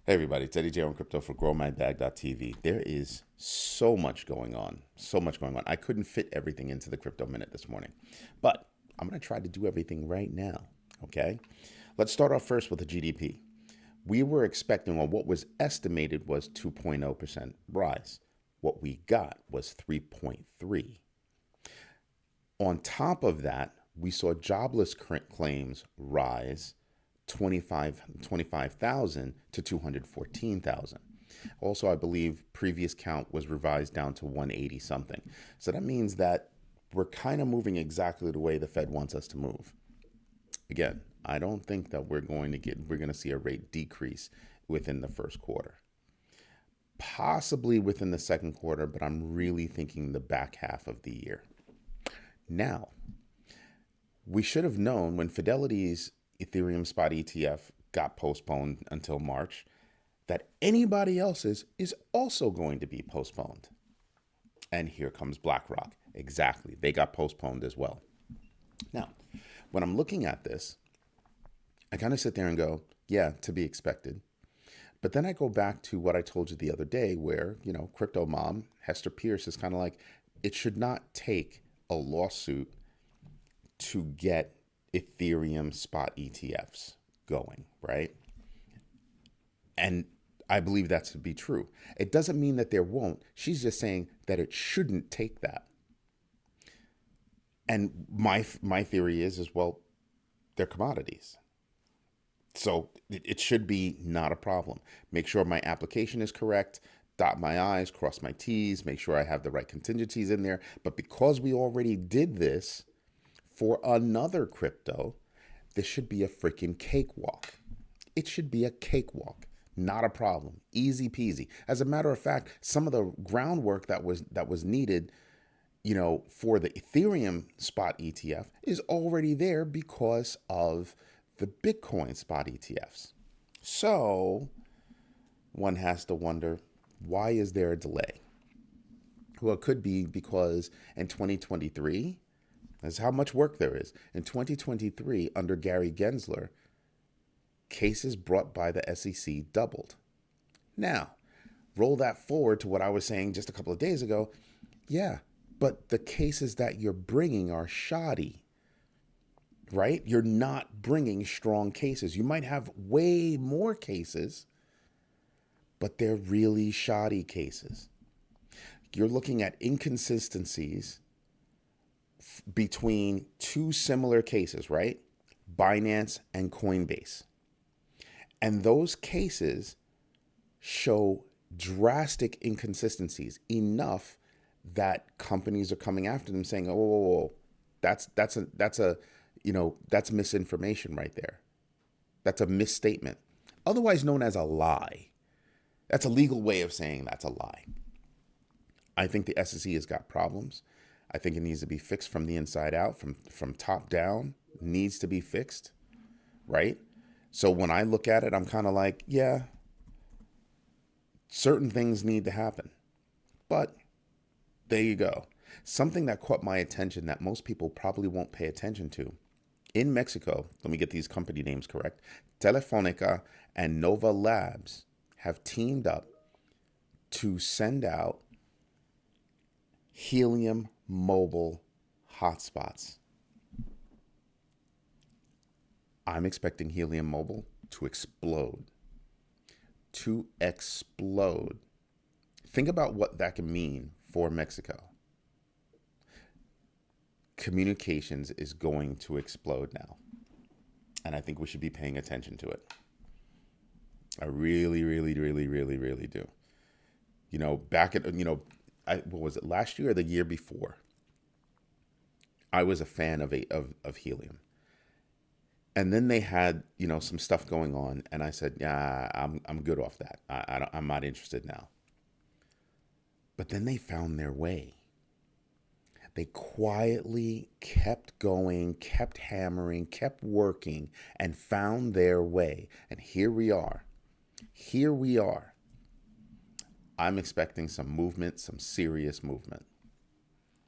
Hey everybody, it's Eddie J on Crypto for GrowMyBag.tv. There is so much going on, so much going on. I couldn't fit everything into the Crypto Minute this morning, but I'm going to try to do everything right now, okay? Let's start off first with the GDP. We were expecting, or what was estimated was 2.0% rise. What we got was 3.3. On top of that, we saw jobless claims rise 25,000 to 214,000. Also, I believe previous count was revised down to 180 something. So that means that we're kind of moving exactly the way the Fed wants us to move. Again, I don't think that we're going to see a rate decrease within the first quarter. Possibly within the second quarter, but I'm really thinking the back half of the year. Now, we should have known when Fidelity's Ethereum spot ETF got postponed until March that anybody else's is also going to be postponed. And here comes BlackRock. Exactly. They got postponed as well. Now, when I'm looking at this, I kind of sit there and go, yeah, to be expected. But then I go back to what I told you the other day where, crypto mom, Hester Pierce, is kind of like, it should not take a lawsuit to get Ethereum spot ETFs going, right? And I believe that to be true. It doesn't mean that there won't. She's just saying that it shouldn't take that. And my theory is well, they're commodities. So it should be not a problem. Make sure my application is correct, dot my I's, cross my T's, make sure I have the right contingencies in there. But because we already did this for another crypto, this should be a freaking cakewalk. It should be a cakewalk, not a problem. Easy peasy. As a matter of fact, some of the groundwork that was needed, for the Ethereum spot ETF is already there because of the Bitcoin spot ETFs. So one has to wonder, why is there a delay? Well, it could be because in 2023, that's how much work there is. In 2023, under Gary Gensler, cases brought by the SEC doubled. Now, roll that forward to what I was saying just a couple of days ago. Yeah, but the cases that you're bringing are shoddy, right? You're not bringing strong cases. You might have way more cases, but they're really shoddy cases. You're looking at inconsistencies between two similar cases, right? Binance and Coinbase. And those cases show drastic inconsistencies, enough that companies are coming after them saying, "Oh, whoa, whoa, that's misinformation right there. That's a misstatement." Otherwise known as a lie. That's a legal way of saying that's a lie. I think the SEC has got problems. I think it needs to be fixed from the inside out, from top down, needs to be fixed, right? So when I look at it, I'm kind of like, yeah, certain things need to happen. But there you go. Something that caught my attention that most people probably won't pay attention to. In Mexico, let me get these company names correct, Telefónica and Nova Labs have teamed up to send out Helium Mobile hotspots. I'm expecting Helium Mobile to explode. To explode. Think about what that can mean for Mexico. Communications is going to explode now. And I think we should be paying attention to it. I really, really, really, really, really do. Back at, what was it, last year or the year before? I was a fan of Helium. And then they had, some stuff going on, and I said, yeah, I'm good off that. I'm not interested now. But then they found their way. They quietly kept going, kept hammering, kept working, and found their way. And here we are. Here we are. I'm expecting some movement, some serious movement.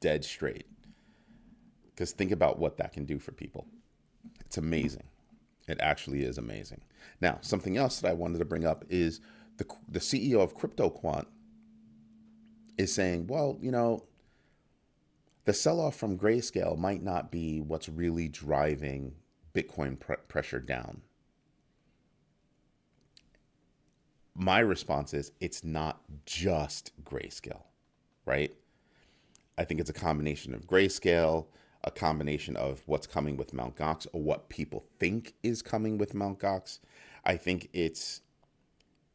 Dead straight. Because think about what that can do for people. It's amazing. It actually is amazing. Now, something else that I wanted to bring up is the CEO of CryptoQuant is saying, well, the sell-off from Grayscale might not be what's really driving Bitcoin pressure down. My response is it's not just Grayscale, right? I think it's a combination of Grayscale, a combination of what's coming with Mt. Gox, or what people think is coming with Mt. Gox. I think it's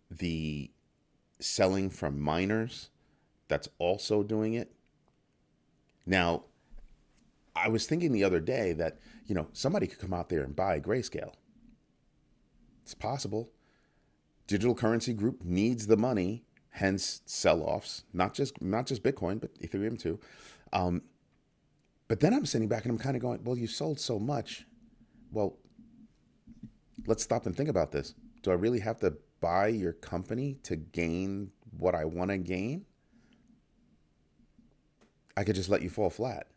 the selling from miners that's also doing it. Now, I was thinking the other day that, somebody could come out there and buy Grayscale. It's possible. Digital Currency Group needs the money, hence sell-offs, not just Bitcoin, but Ethereum too. But then I'm sitting back and I'm kind of going, well, you sold so much. Well, let's stop and think about this. Do I really have to buy your company to gain what I want to gain? I could just let you fall flat.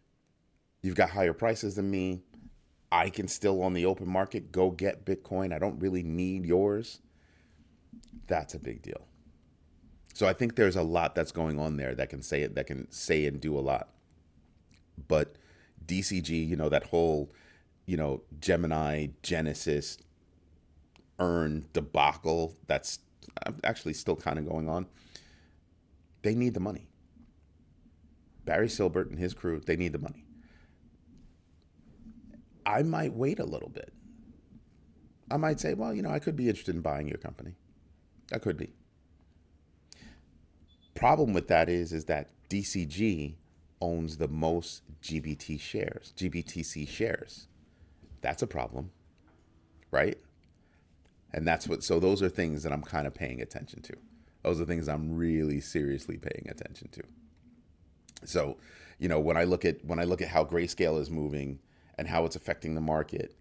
You've got higher prices than me. I can still on the open market go get Bitcoin. I don't really need yours. That's a big deal. So I think there's a lot that's going on there that can say and do a lot. But DCG, that whole, Gemini Genesis earn debacle that's actually still kind of going on. They need the money. Barry Silbert and his crew, they need the money. I might wait a little bit. I might say, well, I could be interested in buying your company. I could be. Problem with that is that DCG owns the most GBTC shares. That's a problem, right? And so those are things that I'm kind of paying attention to. Those are things I'm really seriously paying attention to. So, when I look at how Grayscale is moving and how it's affecting the market,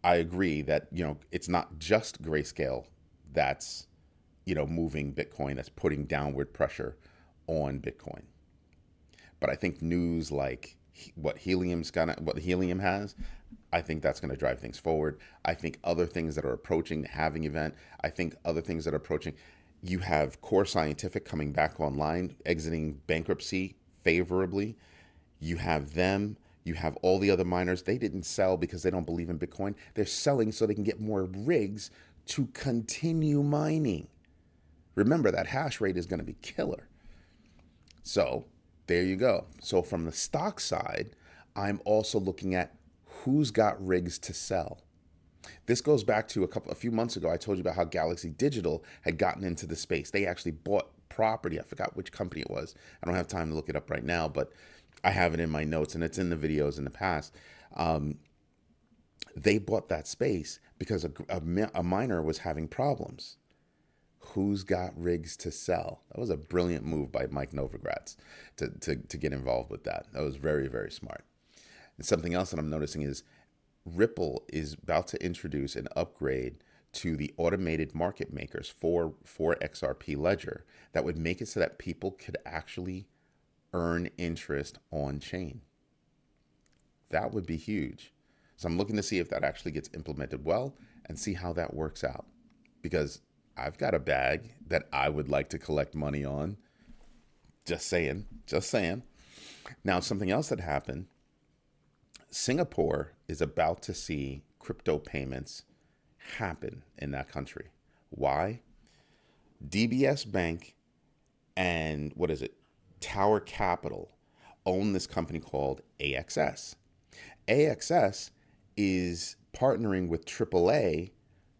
I agree that, it's not just Grayscale that's, moving Bitcoin, that's putting downward pressure on Bitcoin. But I think news like what Helium has, I think that's going to drive things forward. I think other things that are approaching the halving event, I think other things that are approaching, you have Core Scientific coming back online, exiting bankruptcy favorably. You have them. You have all the other miners. They didn't sell because they don't believe in Bitcoin. They're selling so they can get more rigs to continue mining. Remember, that hash rate is going to be killer. So there you go. So from the stock side, I'm also looking at who's got rigs to sell. This goes back to a few months ago. I told you about how Galaxy Digital had gotten into the space. They actually bought property. I forgot which company it was. I don't have time to look it up right now, but I have it in my notes and it's in the videos in the past. They bought that space because a miner was having problems. Who's got rigs to sell? That was a brilliant move by Mike Novogratz to get involved with that. That was very, very smart. And something else that I'm noticing is Ripple is about to introduce an upgrade to the automated market makers for XRP Ledger that would make it so that people could actually earn interest on chain. That would be huge. So I'm looking to see if that actually gets implemented well and see how that works out. Because I've got a bag that I would like to collect money on. Just saying. Now, something else that happened, Singapore is about to see crypto payments happen in that country. Why? DBS Bank and Tower Capital own this company called AXS. AXS is partnering with AAA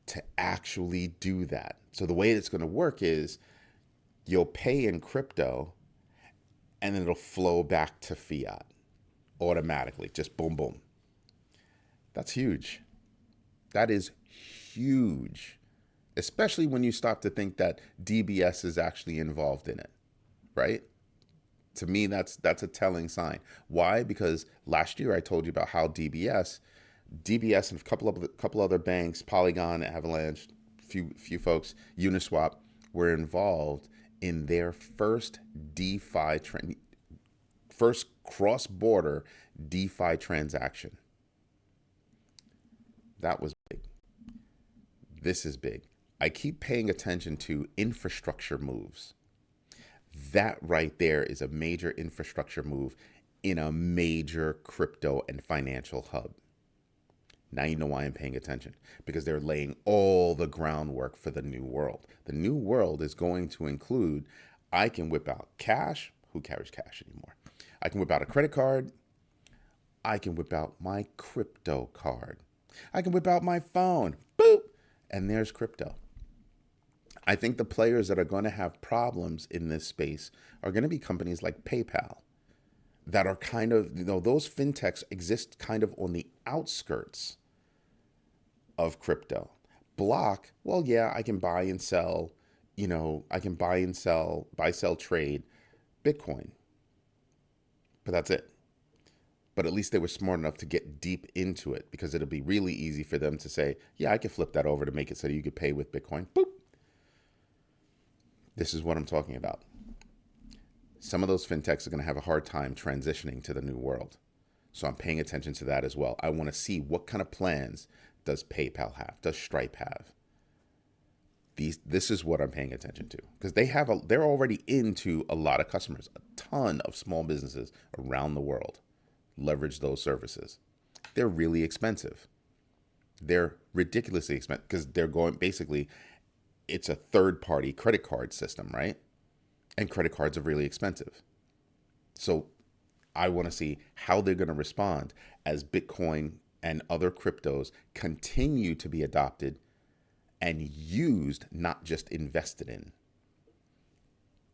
to actually do that. So the way it's going to work is you'll pay in crypto and then it'll flow back to fiat automatically. Just boom, boom. That's huge. That is huge, especially when you stop to think that DBS is actually involved in it, right? To me, that's a telling sign. Why? Because last year I told you about how DBS and a couple other banks, Polygon, Avalanche, few folks, Uniswap, were involved in their first first cross-border DeFi transaction. That was big. This is big. I keep paying attention to infrastructure moves. That right there is a major infrastructure move in a major crypto and financial hub. Now you know why I'm paying attention, because they're laying all the groundwork for the new world. The new world is going to include, I can whip out cash. Who carries cash anymore? I can whip out a credit card. I can whip out my crypto card. I can whip out my phone. Boop. And there's crypto. I think the players that are going to have problems in this space are going to be companies like PayPal that are kind of, those fintechs exist kind of on the outskirts of crypto. Block, well, yeah, I can buy and sell, I can buy, sell, trade Bitcoin. But that's it. But at least they were smart enough to get deep into it, because it'll be really easy for them to say, yeah, I can flip that over to make it so you could pay with Bitcoin. Boop. This is what I'm talking about. Some of those fintechs are going to have a hard time transitioning to the new world. So I'm paying attention to that as well. I want to see what kind of plans does PayPal have? Does Stripe have? This is what I'm paying attention to, because they're already into a lot of customers. A ton of small businesses around the world leverage those services. They're really expensive. They're ridiculously expensive because they're going, basically, it's a third-party credit card system, right? And credit cards are really expensive. So I want to see how they're going to respond as Bitcoin and other cryptos continue to be adopted and used, not just invested in.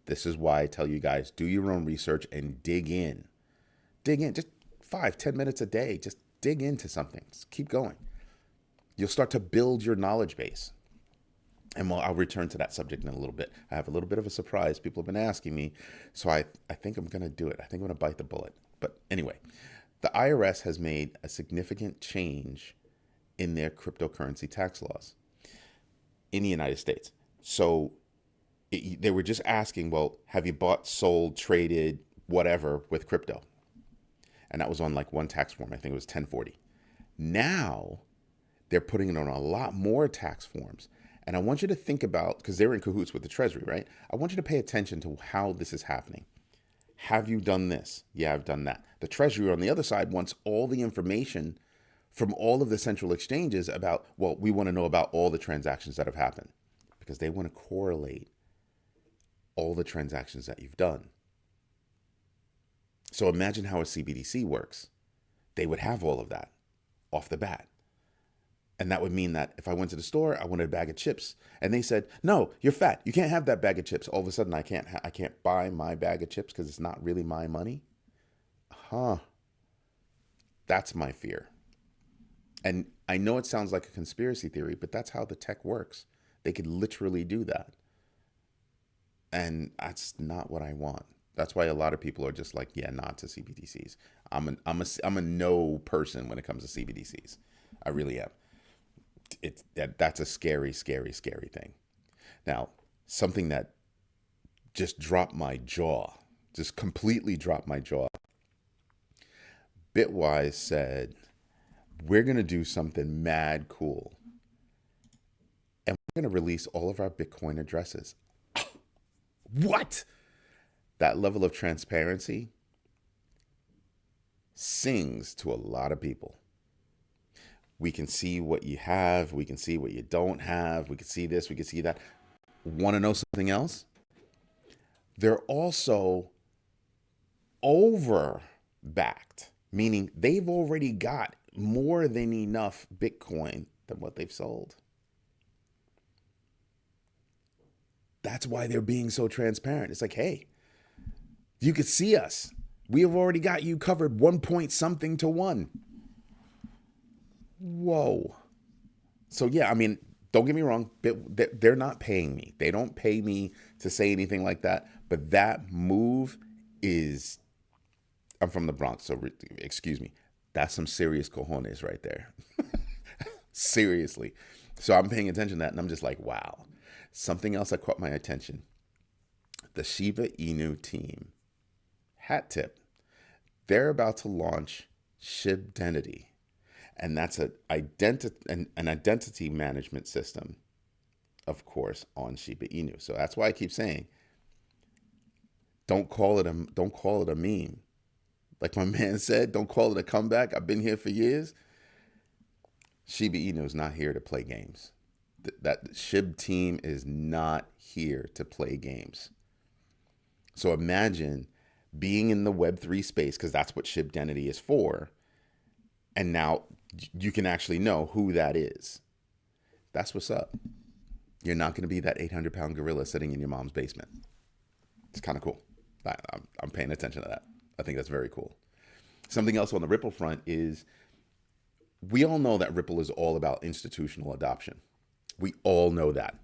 This is why I tell you guys, do your own research and dig in. Dig in, just 5-10 minutes a day. Just dig into something. Just keep going. You'll start to build your knowledge base. And I'll return to that subject in a little bit. I have a little bit of a surprise. People have been asking me, so I think I'm going to do it. I think I'm going to bite the bullet. But anyway, the IRS has made a significant change in their cryptocurrency tax laws in the United States. So they were just asking, well, have you bought, sold, traded, whatever with crypto? And that was on like one tax form. I think it was 1040. Now they're putting it on a lot more tax forms. And I want you to think about, because they're in cahoots with the Treasury, right? I want you to pay attention to how this is happening. Have you done this? Yeah, I've done that. The Treasury on the other side wants all the information from all of the central exchanges about, well, we want to know about all the transactions that have happened, because they want to correlate all the transactions that you've done. So imagine how a CBDC works. They would have all of that off the bat. And that would mean that if I went to the store, I wanted a bag of chips, and they said, "No, you're fat. You can't have that bag of chips." All of a sudden, I can't buy my bag of chips because it's not really my money. That's my fear. And I know it sounds like a conspiracy theory, but that's how the tech works. They could literally do that, and that's not what I want. That's why a lot of people are just like, "Yeah, not to CBDCs." I'm a no person when it comes to CBDCs. I really am. That's a scary, scary, scary thing. Now, something that just dropped my jaw, just completely dropped my jaw. Bitwise said, we're going to do something mad cool. And we're going to release all of our Bitcoin addresses. What? That level of transparency sings to a lot of people. We can see what you have. We can see what you don't have. We can see this. We can see that. Want to know something else? They're also over-backed, meaning they've already got more than enough Bitcoin than what they've sold. That's why they're being so transparent. It's like, hey, you could see us. We have already got you covered 1 point something to 1. Whoa. So yeah, I mean, don't get me wrong. They're not paying me. They don't pay me to say anything like that. But that move is, I'm from the Bronx, so excuse me. That's some serious cojones right there. Seriously. So I'm paying attention to that, and I'm just like, wow. Something else that caught my attention. The Shiba Inu team. Hat tip. They're about to launch Shibdenity. And that's an identity management system, of course, on Shiba Inu. So that's why I keep saying, don't call it a meme. Like my man said, don't call it a comeback. I've been here for years. Shiba Inu is not here to play games. That SHIB team is not here to play games. So imagine being in the Web3 space, because that's what SHIB identity is for. And now you can actually know who that is. That's what's up. You're not going to be that 800-pound gorilla sitting in your mom's basement. It's kind of cool. I'm paying attention to that. I think that's very cool. Something else on the Ripple front is, we all know that Ripple is all about institutional adoption. We all know that.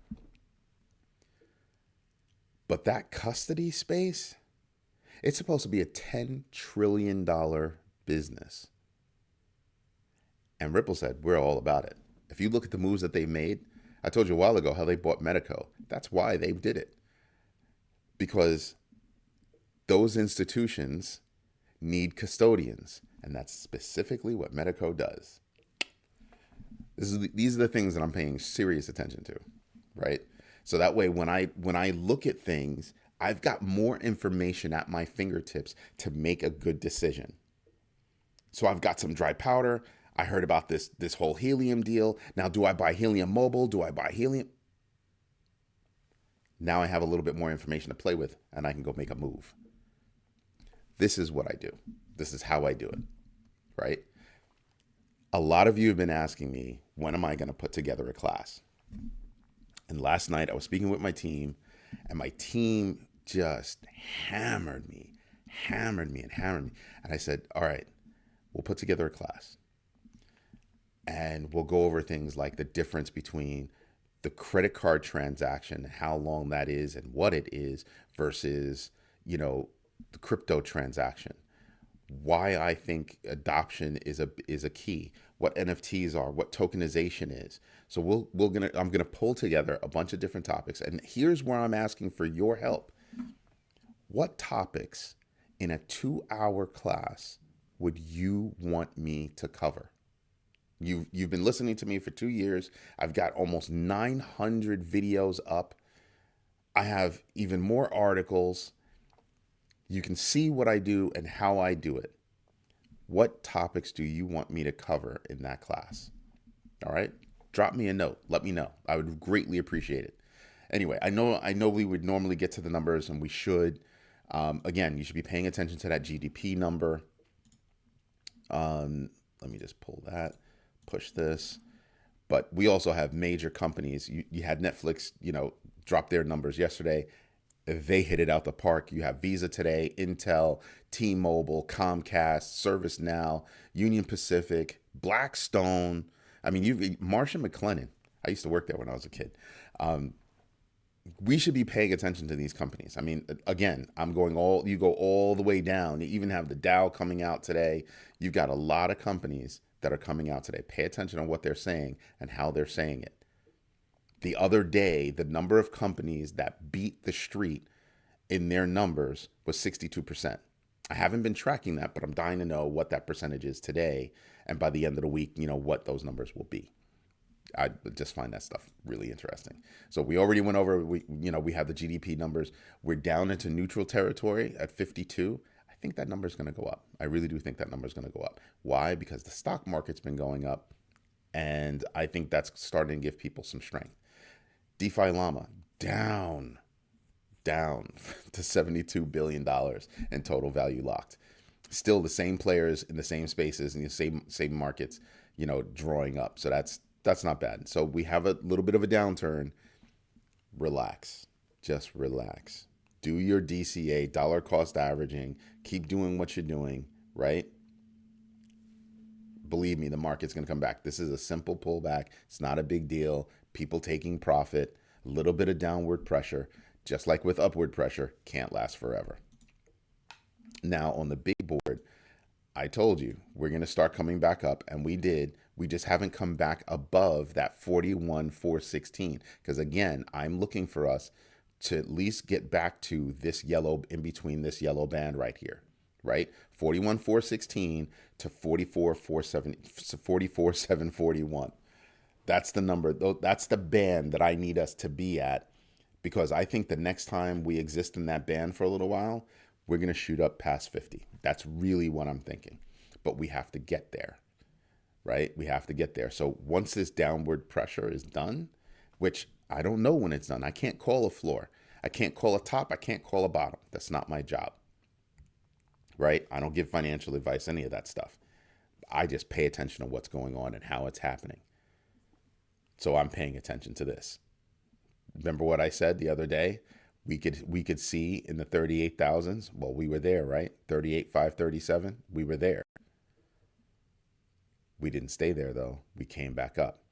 But that custody space, it's supposed to be a $10 trillion business. And Ripple said, we're all about it. If you look at the moves that they made, I told you a while ago how they bought Medico. That's why they did it. Because those institutions need custodians. And that's specifically what Medico does. These are the things that I'm paying serious attention to, right? So that way, when I look at things, I've got more information at my fingertips to make a good decision. So I've got some dry powder. I heard about this whole Helium deal. Now, do I buy Helium Mobile? Do I buy Helium? Now I have a little bit more information to play with, and I can go make a move. This is what I do. This is how I do it, right? A lot of you have been asking me, when am I going to put together a class? And last night I was speaking with my team, and my team just hammered me. And I said, all right, we'll put together a class. And we'll go over things like the difference between the credit card transaction, how long that is and what it is, versus, the crypto transaction. Why I think adoption is a key, what NFTs are, what tokenization is. So I'm gonna pull together a bunch of different topics, and here's where I'm asking for your help. What topics in a 2-hour class would you want me to cover? You've been listening to me for 2 years. I've got almost 900 videos up. I have even more articles. You can see what I do and how I do it. What topics do you want me to cover in that class? All right? Drop me a note. Let me know. I would greatly appreciate it. Anyway, I know we would normally get to the numbers, and we should. Again, you should be paying attention to that GDP number. Let me just pull that, push this. But we also have major companies. You had Netflix, drop their numbers yesterday. They hit it out the park. You have Visa today, Intel, T-Mobile, Comcast, ServiceNow, Union Pacific, Blackstone. I mean, Marsh & McLennan. I used to work there when I was a kid. We should be paying attention to these companies. I mean, again, you go all the way down. You even have the Dow coming out today. You've got a lot of companies that are coming out today. Pay attention on what they're saying and how they're saying it. The other day, the number of companies that beat the street in their numbers was 62%. I haven't been tracking that, but I'm dying to know what that percentage is today. And by the end of the week, what those numbers will be. I just find that stuff really interesting. So we already went over, we have the GDP numbers. We're down into neutral territory at 52. I think that number is going to go up. I really do think that number is going to go up. Why? Because the stock market's been going up, and I think that's starting to give people some strength. DeFi Llama down to $72 billion in total value locked. Still the same players in the same spaces in the same markets, drawing up. So that's not bad. So we have a little bit of a downturn. Relax. Just relax. Do your DCA, dollar cost averaging. Keep doing what you're doing, right? Believe me, the market's going to come back. This is a simple pullback. It's not a big deal. People taking profit, a little bit of downward pressure, just like with upward pressure, can't last forever. Now, on the big board, I told you we're going to start coming back up, and we did. We just haven't come back above that 41,416. Because again, I'm looking for us to at least get back to this yellow, in between this yellow band right here, right? 41,416 to 44,741. That's the number. That's the band that I need us to be at, because I think the next time we exist in that band for a little while, we're going to shoot up past 50. That's really what I'm thinking. But we have to get there, right? We have to get there. So once this downward pressure is done, which I don't know when it's done, I can't call a floor. I can't call a top. I can't call a bottom. That's not my job, right? I don't give financial advice, any of that stuff. I just pay attention to what's going on and how it's happening. So I'm paying attention to this. Remember what I said the other day? We could see in the 38,000s. Well, we were there, right? 38,537. We were there. We didn't stay there though. We came back up.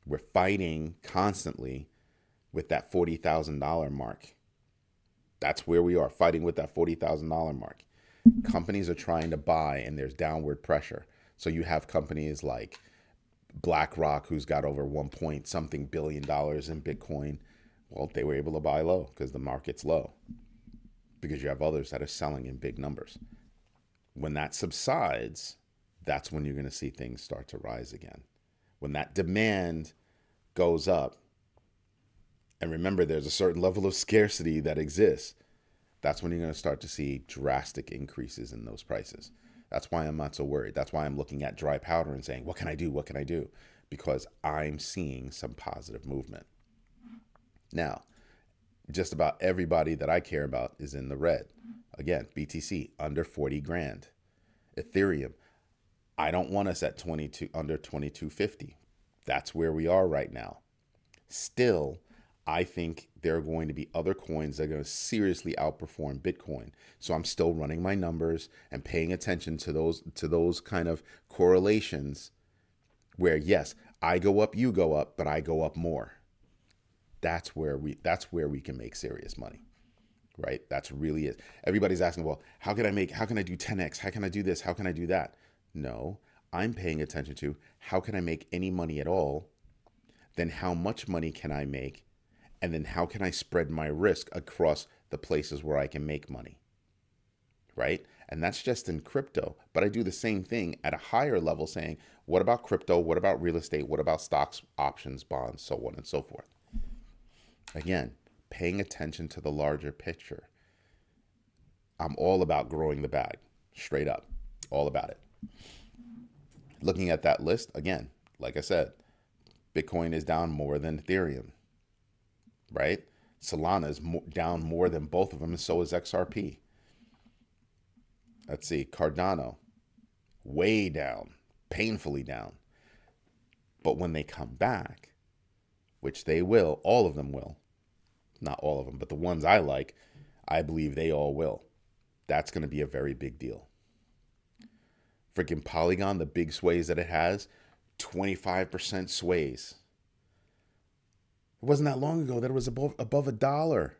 We're fighting constantly with that $40,000 mark. That's where we are, fighting with that $40,000 mark. Companies are trying to buy and there's downward pressure. So you have companies like BlackRock, who's got over 1 point something billion dollars in Bitcoin. Well, they were able to buy low because the market's low, because you have others that are selling in big numbers. When that subsides, that's when you're going to see things start to rise again. When that demand goes up, and remember, there's a certain level of scarcity that exists, that's when you're going to start to see drastic increases in those prices. That's why I'm not so worried. That's why I'm looking at dry powder and saying, what can I do? What can I do? Because I'm seeing some positive movement. Now, just about everybody that I care about is in the red. Again, BTC under 40 grand. Ethereum, I don't want us at 22 under 2250. That's where we are right now. Still, I think there are going to be other coins that are going to seriously outperform Bitcoin. So I'm still running my numbers and paying attention to those kind of correlations where, yes, I go up, you go up, but I go up more. That's where we can make serious money, right? That's really it. Everybody's asking, well, how can I do 10x? How can I do this? How can I do that? No, I'm paying attention to how can I make any money at all? Then how much money can I make? And then how can I spread my risk across the places where I can make money, right? And that's just in crypto. But I do the same thing at a higher level, saying, what about crypto? What about real estate? What about stocks, options, bonds, so on and so forth? Again, paying attention to the larger picture. I'm all about growing the bag, straight up, all about it. Looking at that list, again, like I said, Bitcoin is down more than Ethereum, right? Solana is down more than both of them, and so is XRP. Let's see, Cardano, way down, painfully down. But when they come back, which they will, all of them will, not all of them, but the ones I like, I believe they all will. That's going to be a very big deal. Freaking Polygon, the big sways that it has, 25% sways. It wasn't that long ago that it was above $1.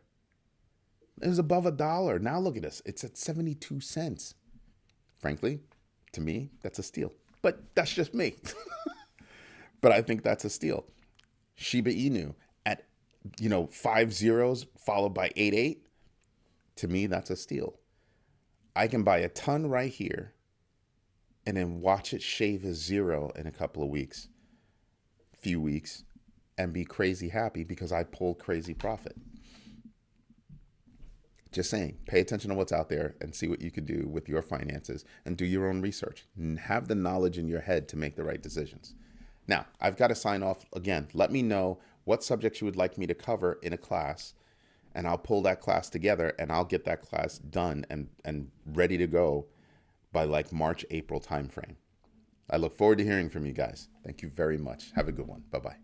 It was above $1. Now look at this. It's at 72 cents. Frankly, to me, that's a steal. But that's just me. But I think that's a steal. Shiba Inu at 5 zeros followed by 88. To me, that's a steal. I can buy a ton right here and then watch it shave a zero in a couple of weeks, few weeks, and be crazy happy because I pulled crazy profit. Just saying, pay attention to what's out there and see what you could do with your finances and do your own research. Have the knowledge in your head to make the right decisions. Now, I've got to sign off again. Let me know what subjects you would like me to cover in a class, and I'll pull that class together and I'll get that class done and ready to go by like March, April timeframe. I look forward to hearing from you guys. Thank you very much. Have a good one. Bye-bye.